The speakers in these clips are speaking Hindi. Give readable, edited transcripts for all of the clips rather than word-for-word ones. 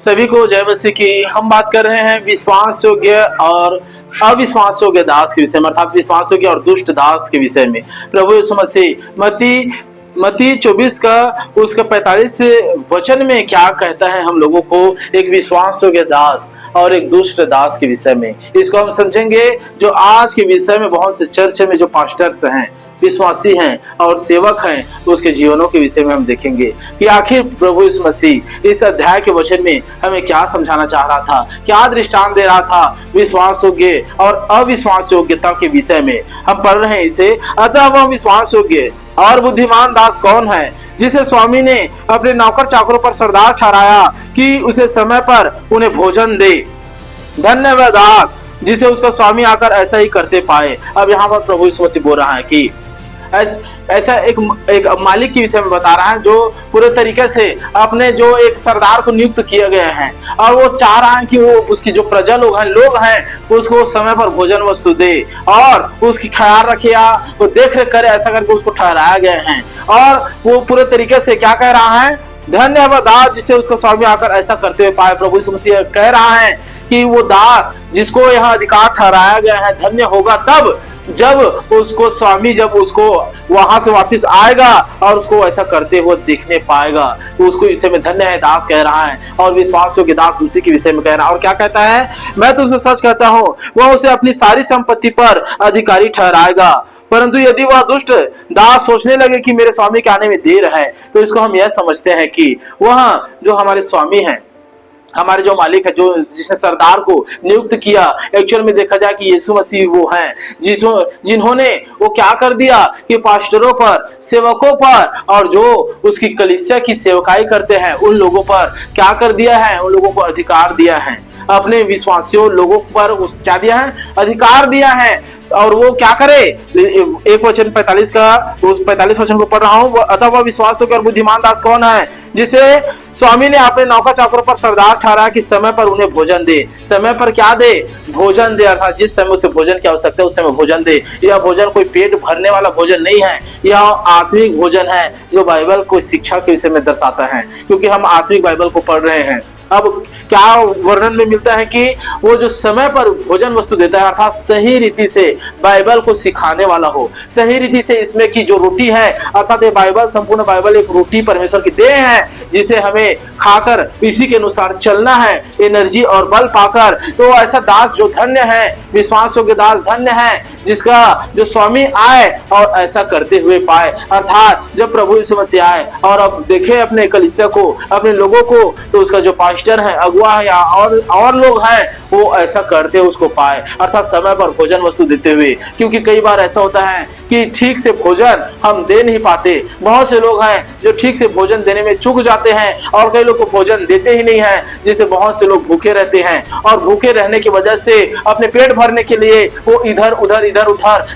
सभी को जय मसीह की। हम बात कर रहे हैं विश्वास योग्य और अविश्वास योग्य दास के विषय में, अर्थात विश्वास योग्य और दुष्ट दास के विषय में। प्रभु यीशु मसीह मत्ती 24 का उसका 45 वचन में क्या कहता है हम लोगों को एक विश्वास योग्य दास और एक दुष्ट दास के विषय में। इसको हम समझेंगे। जो आज के विषय में बहुत से चर्च में जो पास्टर्स हैं, विश्वासी हैं और सेवक हैं, तो उसके जीवनों के विषय में हम देखेंगे कि आखिर प्रभु यीशु मसीह इस अध्याय के वचन में हमें क्या समझाना चाह रहा था, क्या दृष्टांत दे रहा था विश्वास योग्य और अविश्वास योग्यता के विषय में। हम पढ़ रहे हैं इसे। अतः वह विश्वास योग्य और बुद्धिमान दास कौन है, जिसे स्वामी ने अपने नौकर चाकरों पर सरदार ठहराया कि उसे समय पर उन्हें भोजन दे। धन्य वह दास जिसे उसका स्वामी आकर ऐसा ही करते पाए। अब यहाँ पर प्रभु यीशु मसीह बोल रहा है कि ऐसा एक मालिक के विषय में बता रहा है जो पूरे तरीके से अपने जो एक सरदार को नियुक्त किए गए हैं और वो चाह रहा है कि वो उसकी जो प्रजा लोग हैं उसको समय पर भोजन वस्तु दे और उसकी ख्याल रखे या वो देख रेख करे, ऐसा करके उसको ठहराया गया है। और वो पूरे तरीके से क्या कह रहा है, धन्य वह दास जिसे उसका स्वामी आकर ऐसा करते हुए पाए। प्रभु यीशु मसीह कह रहा है कि वो दास जिसको यहाँ अधिकार ठहराया गया है धन्य होगा तब जब उसको स्वामी जब उसको वहां से वापस आएगा और उसको ऐसा करते हुए देखने पाएगा, तो उसको विषय में धन्य है दास कह रहा है। और विश्वास योग्य दास उसी के विषय में कह रहा है। और क्या कहता है, मैं तुमसे सच कहता हूं वह उसे अपनी सारी संपत्ति पर अधिकारी ठहराएगा। परंतु यदि वह दुष्ट दास सोचने लगे कि मेरे स्वामी के आने में देर है, तो इसको हम यह समझते हैं कि वह जो हमारे स्वामी हैं, हमारे जो मालिक है, जो जिसने सरदार को नियुक्त किया, एक्चुअल में देखा जाए कि यीशु मसीह वो हैं जिन्होंने वो क्या कर दिया कि पास्टरों पर, सेवकों पर और जो उसकी कलीसिया की सेवकाई करते हैं उन लोगों पर क्या कर दिया है, उन लोगों को अधिकार दिया है। अपने विश्वासियों लोगों पर क्या दिया है, अधिकार दिया है। और वो क्या करे, एक वचन 45 का, उस 45 वचन को पढ़ रहा हूं। अतः वह विश्वास योग्य और बुद्धिमान दास कौन है, जिसे स्वामी ने अपने नौकर चाकरों पर सरदार ठहराया कि समय पर उन्हें भोजन दे। समय पर क्या दे, भोजन दे, अर्थात जिस समय उसे भोजन की आवश्यकता है उस समय भोजन दे। यह भोजन कोई पेट भरने वाला भोजन नहीं है, यह आत्मिक भोजन है जो बाइबल को शिक्षा के विषय में दर्शाता है, क्योंकि हम आत्मिक बाइबल को पढ़ रहे हैं। अब क्या वर्णन में मिलता है कि वो जो समय पर भोजन वस्तु देता है, अर्थात सही रीति से बाइबल को सिखाने वाला हो, सही रीति से इसमें की जो रोटी है, अर्थात ये बाइबल, संपूर्ण बाइबल एक रोटी परमेश्वर की देह है जिसे हमें खाकर इसी के अनुसार चलना है, एनर्जी और बल पाकर। तो ऐसा दास जो धन्य है, विश्वास योग्य दास धन्य है, जिसका जो स्वामी आए और ऐसा करते हुए पाए। अर्थात जब प्रभु यीशु मसीह आए और अब देखे अपने कलीसिया को, अपने लोगों को, तो उसका जो पास्टर है, अगुआ है या और लोग हैं, वो ऐसा करते उसको पाए, अर्थात समय पर भोजन वस्तु देते हुए। क्योंकि कई बार ऐसा होता है कि ठीक से भोजन हम दे नहीं पाते। बहुत से लोग हैं जो ठीक से भोजन देने में चूक जाते हैं और कई लोग को भोजन देते ही नहीं है, जिससे बहुत से लोग भूखे रहते हैं और भूखे रहने की वजह से अपने पेट भरने के लिए वो इधर उधर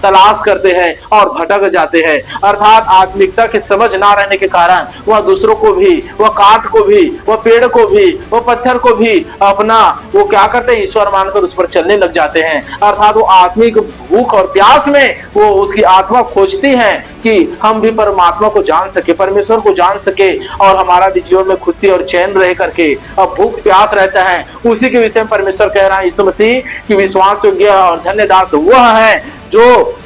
तलाश करते हैं और भटक जाते हैं। अर्थात आत्मिकता की समझ ना रहने के कारण वह दूसरों को भी, वह काठ को भी, वह पेड़ को भी, वह पत्थर को भी अपना वो क्या करते हैं, ईश्वर मानकर उस पर चलने लग जाते हैं। अर्थात वो आत्मिक भूख और प्यास में वो उसकी आत्मा खोजती है कि हम भी परमात्मा को जान सके, परमेश्वर को जान सके और हमारा भी जीवन में खुशी और चैन रह करके अब भूख प्यास रहता है। उसी के विषय में परमेश्वर कह रहा है यीशु मसीह कि विश्वास योग्य और धन्य दास वह है जो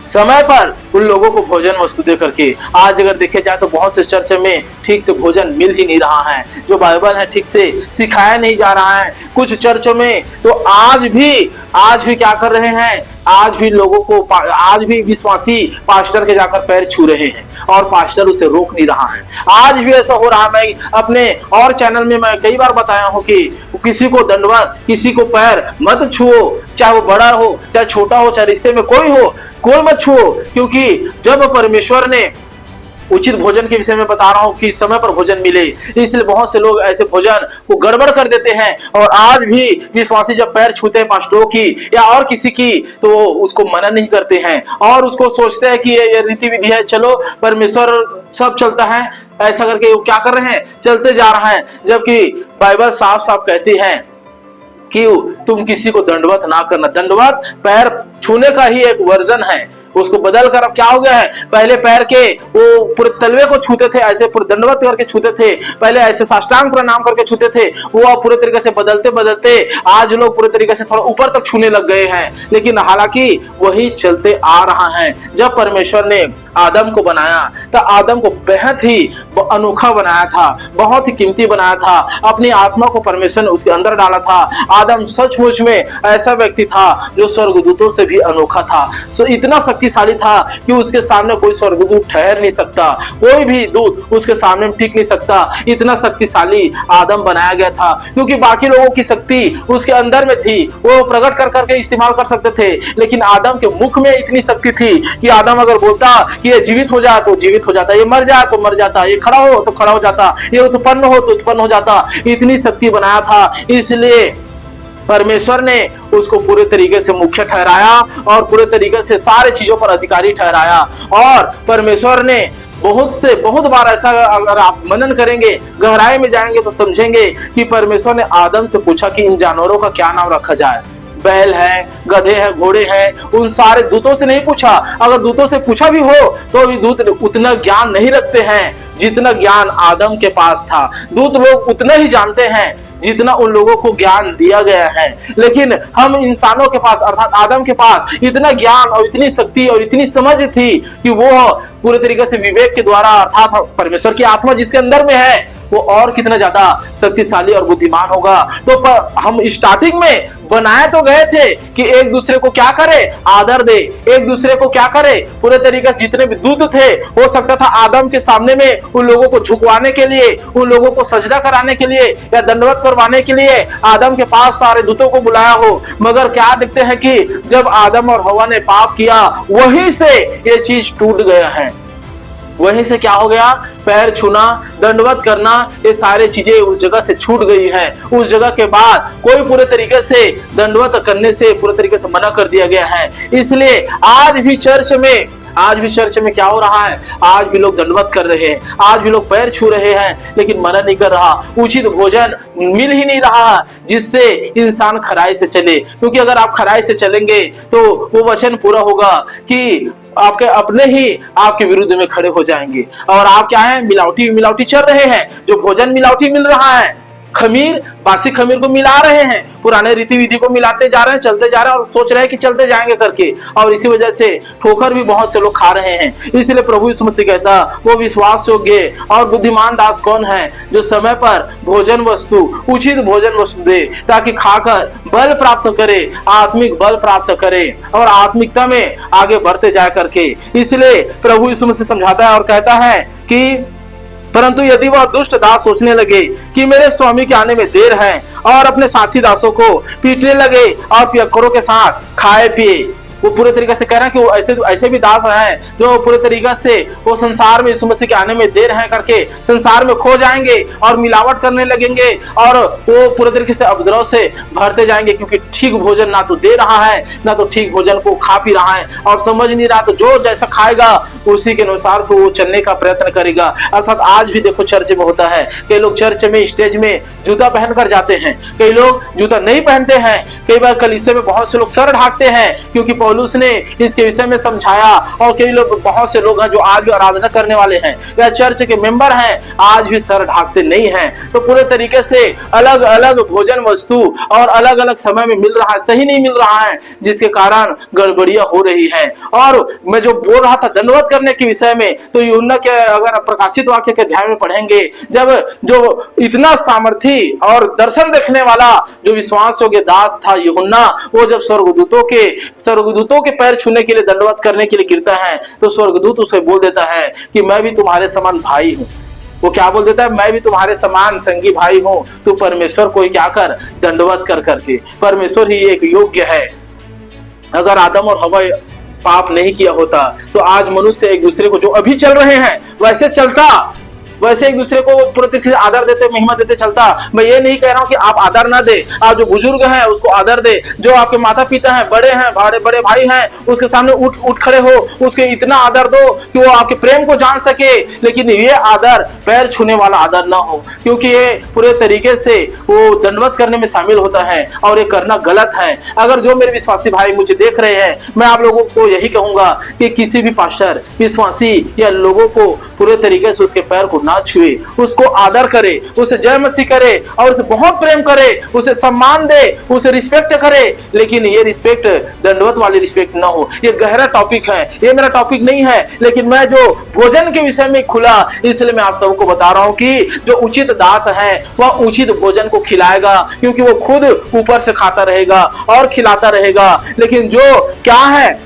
समय पर उन लोगों को भोजन वस्तु दे करके। आज अगर देखे जाए तो बहुत से चर्च में ठीक से भोजन मिल ही नहीं रहा है, जो बाइबल है ठीक से सिखाया नहीं जा रहा है। कुछ चर्चों में तो आज भी क्या कर रहे हैं, आज भी लोगों को, आज भी विश्वासी पास्टर के जाकर पैर छू रहे हैं और पास्टर उसे रोक नहीं रहा है। आज भी ऐसा हो रहा है। मैं अपने और चैनल में मैं कई बार बताया हूं कि किसी को दंडवत, किसी को पैर मत छुओ, चाहे वो बड़ा हो चाहे छोटा हो, चाहे रिश्ते में कोई मत छुओ। क्योंकि जब परमेश्वर ने उचित भोजन के विषय में बता रहा हूं कि समय पर भोजन मिले, इसलिए बहुत से लोग ऐसे भोजन को गड़बड़ कर देते हैं। और आज भी विश्वासी जब पैर छूते हैं पास्टरों की या और किसी की, तो उसको मना नहीं करते हैं और उसको सोचते हैं कि ये रीति विधि है, चलो परमेश्वर सब चलता है, ऐसा करके वो क्या कर रहे हैं, चलते जा रहा है। जबकि बाइबल साफ साफ कहती है कि तुम किसी को दंडवत ना करना। दंडवत पैर छूने का ही एक वर्जन है, उसको बदल कर अब क्या हो गया है, पहले पैर के वो पूरे तलवे को छूते थे, ऐसे पूरे दंडवत करके छूते थे, पहले ऐसे साष्टांग प्रणाम करके छूते थे, वो अब पूरे तरीके से बदलते बदलते आज लोग पूरे तरीके से थोड़ा ऊपर तक छूने लग गए हैं। लेकिन हालांकि वही चलते आ रहा है। जब परमेश्वर ने आदम को बनाया तो आदम को बेहद ही अनोखा बनाया था, बहुत ही कीमती बनाया था, अपनी आत्मा को परमेश्वर ने उसके अंदर डाला था। आदम सचमुच में ऐसा व्यक्ति था जो स्वर्गदूतों से भी अनोखा था, इतना शक्तिशाली था कि उसके सामने कोई स्वर्गदूत ठहर नहीं सकता, कोई भी दूत उसके सामने टिक नहीं सकता। इतना शक्तिशाली आदम बनाया गया था, क्योंकि बाकी लोगों की शक्ति उसके अंदर में थी, वो प्रकट कर करके इस्तेमाल कर सकते थे, लेकिन आदम के मुख में इतनी शक्ति थी कि आदम अगर बोलता कि ये जीवित हो जाए तो जीवित हो जाता, ये मर जाए तो मर जाता, ये खड़ा हो तो खड़ा हो जाता, ये उत्पन्न हो तो उत्पन्न हो जाता। इतनी शक्ति बनाया था, इसलिए परमेश्वर ने उसको पूरे तरीके से मुख्य ठहराया और पूरे तरीके से सारे चीजों पर अधिकारी ठहराया। और परमेश्वर ने बहुत बार ऐसा, अगर आप मनन करेंगे, गहराई में जाएंगे तो समझेंगे कि परमेश्वर ने आदम से पूछा कि इन जानवरों का क्या नाम रखा जाए। बैल है, गधे हैं, घोड़े हैं, उन सारे दूतों से नहीं पूछा। अगर दूतों से पूछा भी हो तो भी दूत उतना ज्ञान नहीं रखते हैं जितना ज्ञान आदम के पास था। दूत लोग उतना ही जानते हैं जितना उन लोगों को ज्ञान दिया गया है, लेकिन हम इंसानों के पास अर्थात आदम के पास इतना ज्ञान और इतनी शक्ति और इतनी समझ थी कि वो पूरे तरीके से विवेक के द्वारा अर्थात परमेश्वर की आत्मा जिसके अंदर में है वो और कितना ज्यादा शक्तिशाली और बुद्धिमान होगा। तो हम स्टार्टिंग में बनाए तो गए थे कि एक दूसरे को क्या करे, आदर दे, एक दूसरे को क्या करे, पूरे तरीके से जितने भी दूत थे, हो सकता था आदम के सामने में उन लोगों को झुकवाने के लिए, उन लोगों को सजदा कराने के लिए या दंडवत करवाने के लिए आदम के पास सारे दूतों को बुलाया हो। मगर क्या देखते हैं कि जब आदम और हवा ने पाप किया, वहीं से ये चीज टूट गया है। वहीं से क्या हो गया, पैर छूना, दंडवत करना, ये सारी चीजें उस जगह से छूट गई हैं। उस जगह के बाद कोई पूरे तरीके से दंडवत करने से पूरे तरीके से मना कर दिया गया है। इसलिए आज भी चर्च में क्या हो रहा है, आज भी लोग दंडवत कर रहे हैं, आज भी लोग पैर छू रहे हैं, लेकिन मना नहीं कर रहा। उचित भोजन मिल ही नहीं रहा जिससे इंसान खराई से चले, क्योंकि अगर आप खराई से चलेंगे तो वो वचन पूरा होगा कि आपके अपने ही आपके विरुद्ध में खड़े हो जाएंगे। और आप क्या है, मिलावटी चल रहे हैं। जो भोजन मिलावटी मिल रहा है, खमीर, बासी खमीर को मिला रहे हैं, पुराने रीति विधि को मिलाते जा रहे हैं, चलते जा रहे हैं और सोच रहे हैं कि चलते जाएंगे करके, और इसी वजह से ठोकर भी बहुत से लोग खा रहे हैं। इसलिए प्रभु यीशु मसीह कहता, वो विश्वास योग्य और बुद्धिमान दास कौन है जो समय पर भोजन वस्तु, उचित भोजन वस्तु दे, ताकि खाकर बल प्राप्त करे, आत्मिक बल प्राप्त करे और आत्मिकता में आगे बढ़ते जाए करके। इसलिए प्रभु यीशु मसीह समझाता है और कहता है कि परंतु यदि वह दुष्ट दास सोचने लगे कि मेरे स्वामी के आने में देर है और अपने साथी दासों को पीटने लगे और पियक्करों के साथ खाए पिए, वो पूरे तरीके से कह रहे हैं कि वो ऐसे भी दास हैं जो पूरे तरीके से वो संसार में यीशु मसीह के आने में देर है करके संसार में खो जाएंगे और मिलावट करने लगेंगे और वो पूरे तरीके से उपद्रव से भरते जाएंगे, क्योंकि ठीक भोजन ना तो दे रहा है, ना तो ठीक भोजन को खा पी रहा है और समझ नहीं रहा, तो जो जैसा खाएगा उसी के अनुसार से वो चलने का प्रयत्न करेगा। अर्थात आज भी देखो चर्च में होता है, कई लोग चर्च में स्टेज में जूता पहनकर जाते हैं, कई लोग जूता नहीं पहनते हैं, कई बार कलीसिया में बहुत से लोग सर ढाकते हैं क्योंकि पौलुस ने इसके विषय में समझाया, और कई लोग, बहुत से लोग हैं जो आज भी आराधना करने वाले हैं या चर्च के मेंबर हैं, आज भी सर ढाकते नहीं हैं। तो पूरे तरीके से अलग अलग भोजन वस्तु और अलग अलग समय में मिल रहा है, सही नहीं मिल रहा है, जिसके कारण गड़बड़ियां हो रही है। और मैं जो बोल रहा था दंडवत करने के विषय में, तो यूहन्ना के अगर प्रकाशित वाक्य के अध्याय में पढ़ेंगे, जब जो इतना सामर्थी और दर्शन देखने वाला जो विश्वास योग्य दास था यूहन्ना, वो जब स्वर्गदूतों के पैर छूने के लिए, दंडवत करने के लिए गिरता है, तो स्वर्गदूत उसे बोल देता है कि मैं भी तुम्हारे समान भाई हूं। वो क्या बोल देता है, मैं भी तुम्हारे समान संगी भाई हूं, तू परमेश्वर को क्या कर, दंडवत कर करके। परमेश्वर ही एक योग्य है। अगर आदम और हवा पाप नहीं किया होता तो आज मनुष्य एक दूसरे को जो अभी चल रहे हैं वैसे चलता, वैसे एक दूसरे को पूरे तरीके से आदर देते, महिमा देते चलता। मैं ये नहीं कह रहा हूं कि आप आदर ना दे, आप जो बुजुर्ग हैं उसको आदर दे, जो आपके माता पिता हैं, बड़े हैं, बड़े भाई हैं, उसके सामने उठ खड़े हो, उसके इतना आदर दो कि वो आपके प्रेम को जान सके। लेकिन ये आदर पैर छूने वाला आदर ना हो, क्योंकि ये पूरे तरीके से वो दंडवत करने में शामिल होता है और ये करना गलत है। अगर जो मेरे विश्वासी भाई मुझे देख रहे हैं, मैं आप लोगों को यही कहूंगा कि किसी भी पास्टर, विश्वासी या लोगों को पूरे तरीके से उसके पैर को ना छुए, उसको आदर करे, उसे जय मसीह करे और उसे बहुत प्रेम करे, उसे सम्मान दे, उसे रिस्पेक्ट करे। लेकिन ये रिस्पेक्ट दंडवत वाली रिस्पेक्ट ना हो। ये गहरा टॉपिक है, ये मेरा टॉपिक नहीं है, लेकिन मैं जो भोजन के विषय में खुला, इसलिए मैं आप सबको बता रहा हूं कि जो उचित दास है वह उचित भोजन को खिलाएगा, क्योंकि वो खुद ऊपर से खाता रहेगा और खिलाता रहेगा। लेकिन जो क्या है,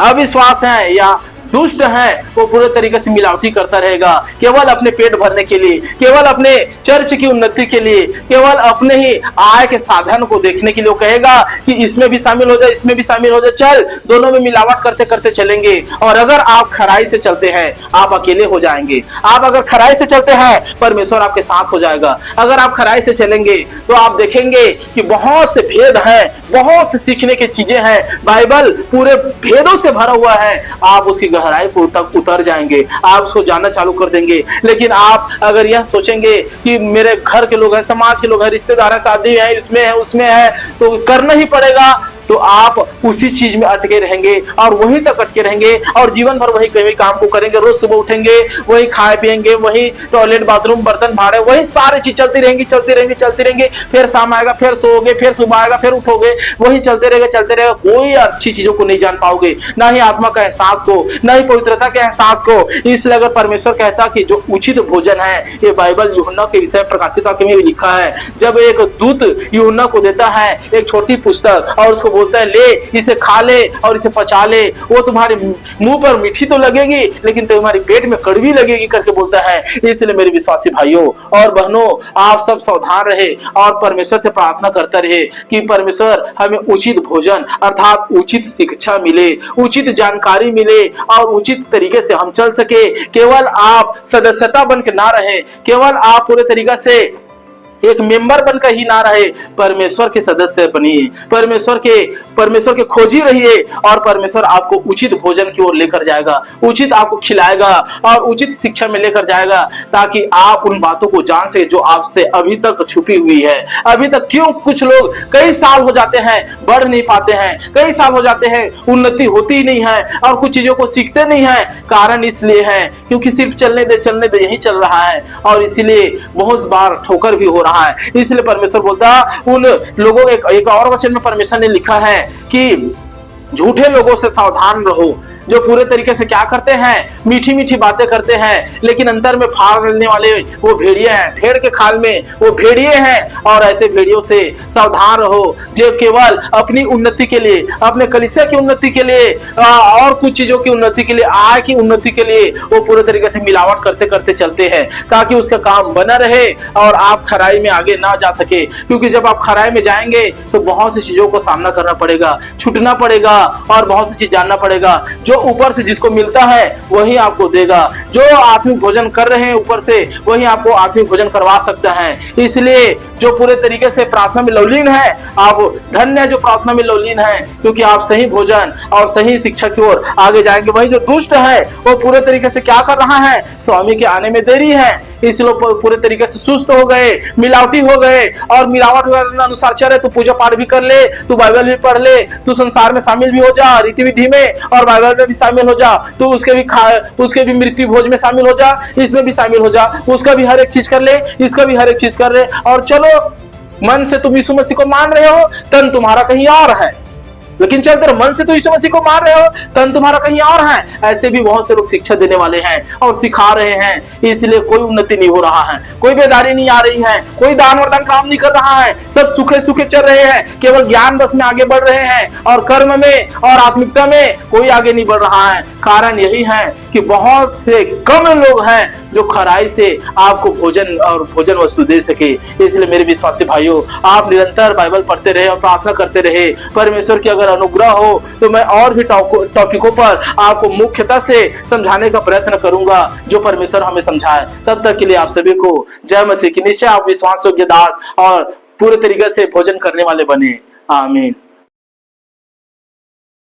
अविश्वास है या दुष्ट है, वो पूरे तरीके से मिलावटी करता रहेगा, केवल अपने पेट भरने के लिए, केवल अपने चर्च की उन्नति के लिए, केवल अपने ही आय के साधन को देखने के लिए। वो कहेगा कि इसमें भी शामिल हो जाए, इसमें भी शामिल हो जाए, चल दोनों में मिलावट करते करते चलेंगे। और अगर आप खराई से चलते हैं, आप अकेले हो जाएंगे। आप अगर खराई से चलते हैं, परमेश्वर आपके साथ हो जाएगा। अगर आप खराई से चलेंगे तो आप देखेंगे कि बहुत से भेद हैं, बहुत से सीखने की चीजें हैं। बाइबल पूरे भेदों से भरा हुआ है। आप उसकी गहराई को तक उतर जाएंगे, आप उसको जानना चालू कर देंगे। लेकिन आप अगर यह सोचेंगे कि मेरे घर के लोग हैं, समाज के लोग हैं, रिश्तेदार हैं, शादी है, इसमें है, उसमें है, तो करना ही पड़ेगा, तो आप उसी चीज में अटके रहेंगे और वहीं तक अटके रहेंगे और जीवन भर वही कहीं काम को करेंगे। रोज सुबह उठेंगे, वही खाए पिएंगे, वही टॉयलेट, बाथरूम, बर्तन भाड़े, वही सारी चीज चलती रहेंगी, चलती रहेंगी, चलती रहेंगी। फिर शाम आएगा, फिर सोओगे, फिर सुबह आएगा, फिर उठोगे, वही चलते रहेगा, चलते रहेगा। कोई अच्छी चीजों को नहीं जान पाओगे, ना ही आत्मा का एहसास को, ना ही पवित्रता के एहसास को। इसलिए अगर परमेश्वर कहता कि जो उचित भोजन है, ये बाइबल यूहन्ना के विषय प्रकाशित वाक्य में लिखा है। जब एक दूत यूहन्ना को देता है एक छोटी पुस्तक और उसको बोलता है, ले इसे खा ले और इसे पचा ले, वो तुम्हारे मुंह पर मीठी तो लगेगी लेकिन तुम्हारे पेट में कड़वी लगेगी करके बोलता है। इसलिए मेरे विश्वासी भाइयों और बहनों, आप सब सावधान रहे और परमेश्वर से प्रार्थना करते रहे कि परमेश्वर हमें उचित भोजन अर्थात उचित शिक्षा मिले, उचित जानकारी मिले और उचित तरीके से हम चल सके। केवल आप सदस्यता बनकर ना रहे, केवल आप पूरे तरीके से एक मेंबर बनकर ही ना रहे, परमेश्वर के सदस्य बनिए, परमेश्वर के खोजी रहिए और परमेश्वर आपको उचित भोजन की ओर लेकर जाएगा, उचित आपको खिलाएगा और उचित शिक्षा में लेकर जाएगा, ताकि आप उन बातों को जान सके जो आपसे अभी तक छुपी हुई है। अभी तक क्यों कुछ लोग कई साल हो जाते हैं, बढ़ नहीं पाते हैं, कई साल हो जाते हैं, उन्नति होती ही नहीं है और कुछ चीजों को सीखते नहीं है। कारण इसलिए है क्योंकि सिर्फ चलने दे यही चल रहा है और इसीलिए बहुत बार ठोकर भी हो रहा है। इसलिए परमेश्वर बोलता उन लोगों, एक और वचन में परमेश्वर ने लिखा है कि झूठे लोगों से सावधान रहो, जो पूरे तरीके से क्या करते हैं, मीठी मीठी बातें करते हैं लेकिन अंतर में फाड़ लेने वाले वो भेड़िए हैं, भेड़ के खाल में वो भेड़िए हैं। और ऐसे भेड़ियों से सावधान रहो जो केवल अपनी उन्नति के लिए, अपने कलीसिया की उन्नति के लिए और कुछ चीजों की उन्नति के लिए, आय की उन्नति के लिए वो पूरे तरीके से मिलावट करते करते चलते हैं, ताकि उसका काम बना रहे और आप खराई में आगे ना जा सके। क्योंकि जब आप खराई में जाएंगे तो बहुत सी चीजों को सामना करना पड़ेगा, छूटना पड़ेगा और बहुत सी चीज जानना पड़ेगा। जो ऊपर से जिसको मिलता है वही आपको देगा, जो आत्मिक भोजन कर रहे हैं ऊपर से वही आपको आत्मिक भोजन करवा सकता है। इसलिए जो पूरे तरीके से प्रार्थना में लवलीन है, आप धन्य है जो प्रार्थना में लवलीन है, क्योंकि आप सही भोजन और सही शिक्षा की ओर आगे जाएंगे। वही जो दुष्ट है वो पूरे तरीके से क्या कर रहा है, स्वामी के आने में देरी है, इसलिए पूरे तरीके से सुस्त हो गए, मिलावटी हो गए और मिलावट अनुसार चले। तो पूजा पाठ भी कर ले, तू बाइबल भी पढ़ ले, तू संसार में शामिल भी हो जा, रीति विधि में और बाइबल में भी शामिल हो जा, तू उसके भी मृत्यु भोज में शामिल हो जा, इसमें भी शामिल हो जा, उसका भी हर एक चीज कर ले, इसका भी हर एक चीज कर ले। और चलो, मन से तुम यीशु मसीह को मान रहे हो, तन तुम्हारा कहीं और है, लेकिन चलते मन से तो यीशु मसीह को मान रहे हो, तन तुम्हारा कहीं और है। ऐसे भी बहुत से लोग शिक्षा देने वाले हैं और सिखा रहे हैं, इसलिए कोई उन्नति नहीं हो रहा है, कोई बेदारी नहीं आ रही है, कोई दान वरदान काम नहीं कर रहा है, सब सूखे सूखे चल रहे हैं, केवल ज्ञान बस में आगे बढ़ रहे हैं और कर्म में और आत्मिकता में कोई आगे नहीं बढ़ रहा है। कारण यही है कि बहुत से कम लोग हैं जो खराई से आपको भोजन और भोजन वस्तु दे सके। इसलिए मेरे विश्वासी भाइयों, आप निरंतर बाइबल पढ़ते रहे और प्रार्थना करते रहे। परमेश्वर की अगर अनुग्रह हो तो मैं और भी टॉपिकों पर आपको मुख्यतः से समझाने का प्रयत्न करूंगा जो परमेश्वर हमें समझाए। तब तक के लिए आप सभी को जय मसीह की। निश्चय आप विश्वास योग्य दास और पूरे तरीके से भोजन करने वाले बने। आमीन।